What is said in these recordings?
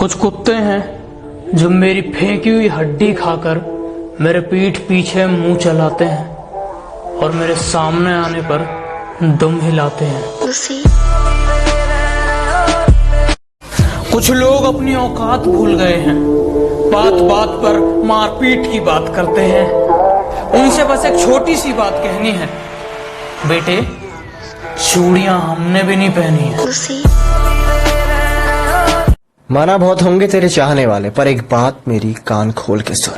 कुछ कुत्ते हैं जो मेरी फेंकी हुई हड्डी खाकर मेरे पीठ पीछे मुंह चलाते हैं और मेरे सामने आने पर दुम हिलाते हैं। कुछ लोग अपनी औकात भूल गए हैं, बात बात पर मारपीट की बात करते हैं। उनसे बस एक छोटी सी बात कहनी है, बेटे चूड़ियां हमने भी नहीं पहनी है। माना बहुत होंगे तेरे चाहने वाले, पर एक बात मेरी कान खोल के सुन।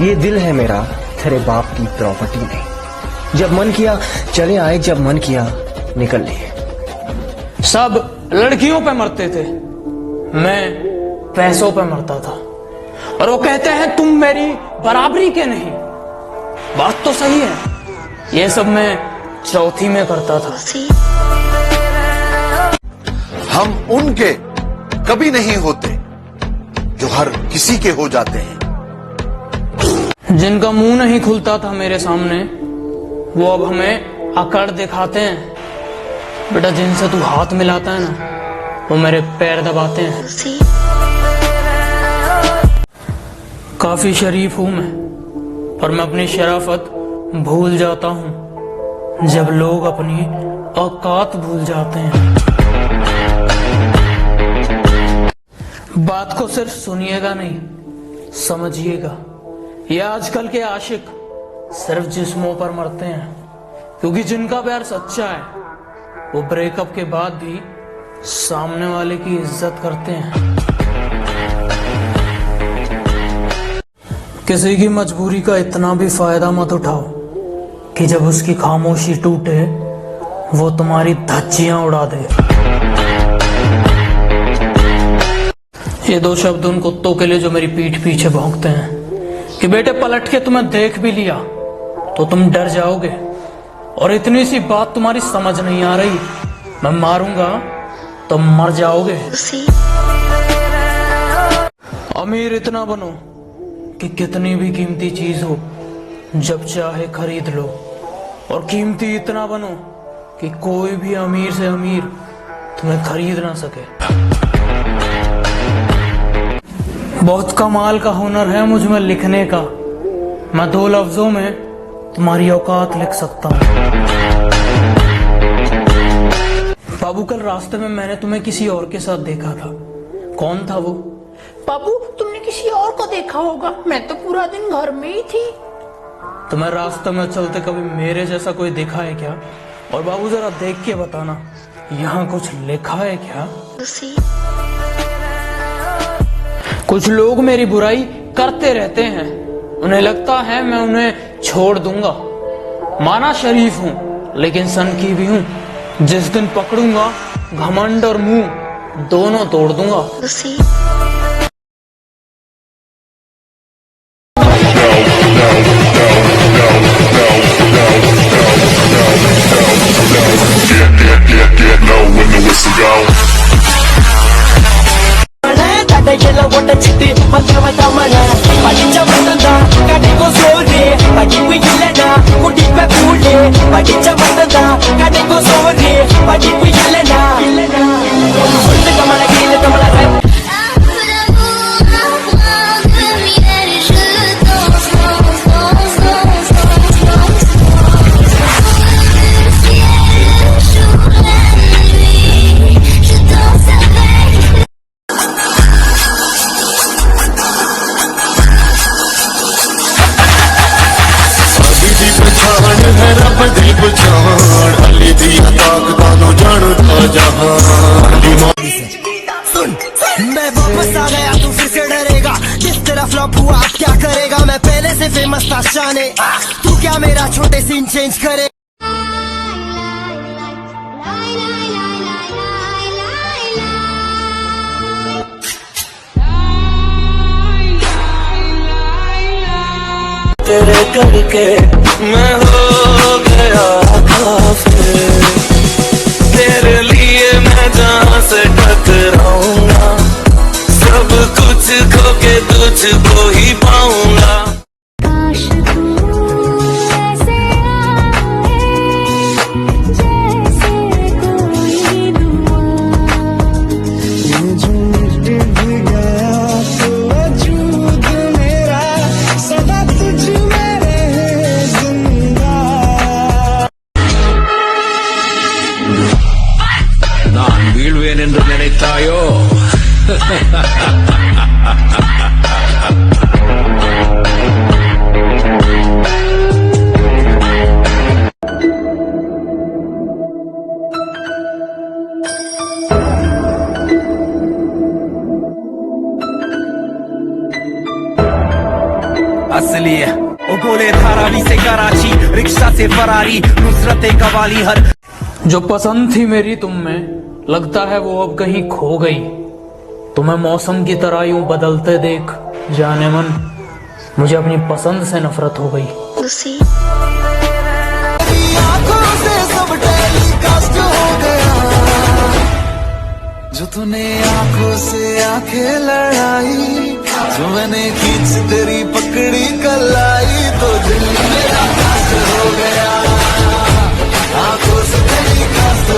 ये दिल है मेरा, तेरे बाप की प्रॉपर्टी नहीं। जब मन किया चले आए, जब मन किया निकल लिए। सब लड़कियों पे मरते थे, मैं पैसों पे मरता था। और वो कहते हैं तुम मेरी बराबरी के नहीं। बात तो सही है, ये सब मैं चौथी में करता था। हम उनके कभी नहीं होते जो हर किसी के हो जाते हैं। जिनका मुंह नहीं खुलता था मेरे सामने, वो अब हमें अकड़ दिखाते हैं। बेटा जिनसे तू हाथ मिलाता है ना, वो मेरे पैर दबाते हैं। काफी शरीफ हूं मैं, पर मैं अपनी शराफत भूल जाता हूं जब लोग अपनी औकात भूल जाते हैं। बात को सिर्फ सुनिएगा नहीं, समझिएगा। ये आजकल के आशिक सिर्फ जिस्मों पर मरते हैं, क्योंकि जिनका प्यार सच्चा है वो ब्रेकअप के बाद भी सामने वाले की इज्जत करते हैं। किसी की मजबूरी का इतना भी फायदा मत उठाओ कि जब उसकी खामोशी टूटे वो तुम्हारी धज्जियां उड़ा दे। ये दो शब्द उन कुत्तों के लिए जो मेरी पीठ पीछे भौंकते हैं कि बेटे पलट के तुम्हें देख भी लिया तो तुम डर जाओगे, और इतनी सी बात तुम्हारी समझ नहीं आ रही, मैं मारूंगा तो मर जाओगे। अमीर इतना बनो कि कितनी भी कीमती चीज हो जब चाहे खरीद लो, और कीमती इतना बनो कि कोई भी अमीर से अमीर तुम्हें खरीद ना सके। बहुत कमाल का हुनर है मुझ में लिखने का। मैं 2 लफ्जों में तुम्हारी औकात लिख सकता हूँ। बाबू कल रास्ते में मैंने तुम्हें किसी और के साथ देखा था। कौन था वो? बाबू तुमने किसी और को देखा होगा, मैं तो पूरा दिन घर में ही थी। तुम्हें रास्ते में चलते कभी मेरे जैसा कोई देखा है क्या? और बाबू जरा देख के बताना, यहाँ कुछ लिखा है क्या? कुछ लोग मेरी बुराई करते रहते हैं, उन्हें लगता है मैं उन्हें छोड़ दूंगा। माना शरीफ हूं लेकिन सनकी भी हूं। जिस दिन पकड़ूंगा घमंड और मुंह दोनों तोड़ दूंगा। सुन, मैं वापस आ गया, तू फिर से डरेगा। जिस तरह फ्लॉप हुआ अब क्या करेगा? मैं पहले से फेमस था शाने, तू क्या मेरा छोटे सीन चेंज करे? तेरे करके मैं हो गया काफिर, तेरे लिए मैं जहाँ से टकराऊंगा, सब कुछ खो के तुझको ही पाऊंगा। जैसे कोई दुआ, ये जो tayo. असली है ओ बोले धारावी से कराची, रिक्शा से फरारी, नुसरत कवाली हर जो पसंद थी मेरी तुम में, लगता है वो अब कहीं खो गई। तुम्हें मौसम की तरह यूं बदलते देख जाने मन, मुझे अपनी पसंद से नफरत हो गई। आंखों से सब टेलीकास्ट हो गया, जो तूने आंखों से आंखें लड़ाई, जो मैंने खींच तेरी पकड़ी कलाई, तो दिल मेरा कास्ट हो गया, आंखों से टेलीकास्ट हो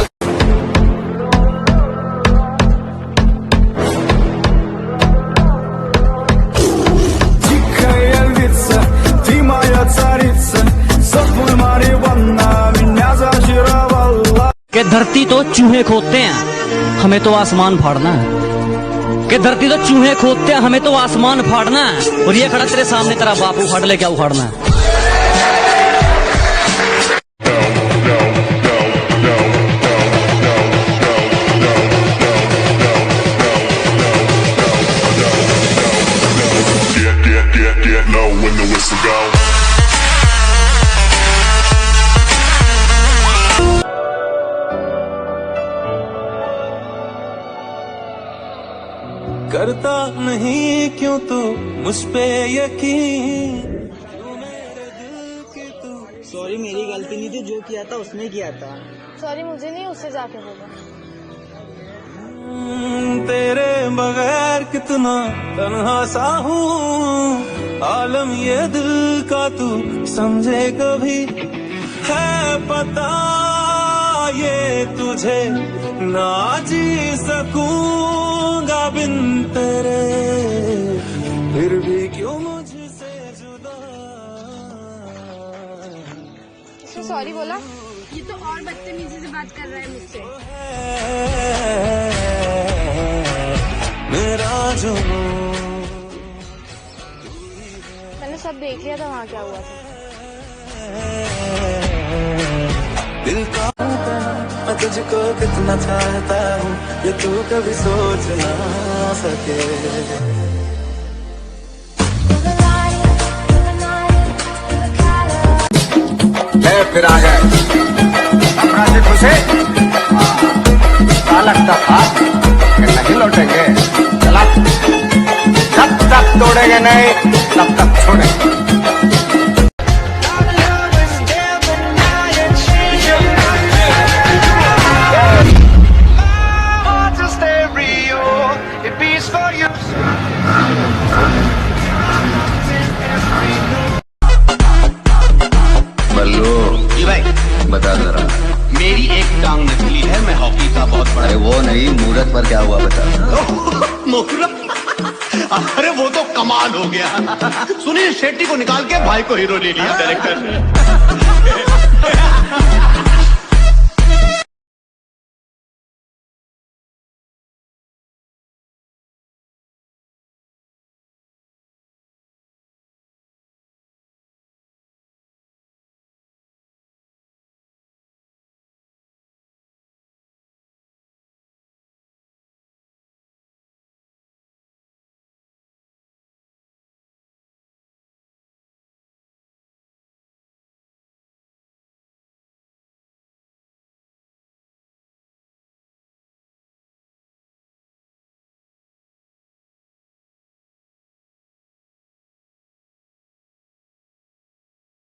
कि धरती तो चूहे खोदते हैं, हमें तो आसमान फाड़ना है। कि धरती तो चूहे खोदते हैं, हमें तो आसमान फाड़ना है। और ये खड़ा तेरे सामने तेरा बाप उखाड़ ले, क्या उखाड़ना है? Get low when the whistle go. करता नहीं क्यों तू मुझ पे यकीन, सॉरी, मेरी गलती नहीं थी, जो किया था उसने किया था। सॉरी मुझे नहीं, उससे जाके बोलो। तेरे बगैर कितना तन्हा सा हूँ, आलम ये दिल का तू समझे कभी, है पता ये तुझे ना जी सकूंगा बिन तेरे, फिर भी क्यों मुझसे जुदा। इसने सॉरी बोला? ये तो और बदतमीजी से बात कर रहा है मुझसे। मेरा जो मैंने सब देख लिया था वहाँ क्या हुआ था। दिल का मैं तुझको कितना चाहता हूँ, ये तू कभी सोच ना सके। फिर आ गए अपना से खुशे लगता था कि नहीं लौटेंगे। चला, जब तक तोड़ेंगे नहीं तब तक छोड़ेंगे। बता जरा, मेरी एक टांग नकली है, मैं हॉकी का बहुत बड़ा। अरे वो नहीं, मुहूर्त पर क्या हुआ बता। मुहूर्त? अरे वो तो कमाल हो गया। सुनील शेट्टी को निकाल के भाई को हीरो ले लिया डायरेक्टर ने।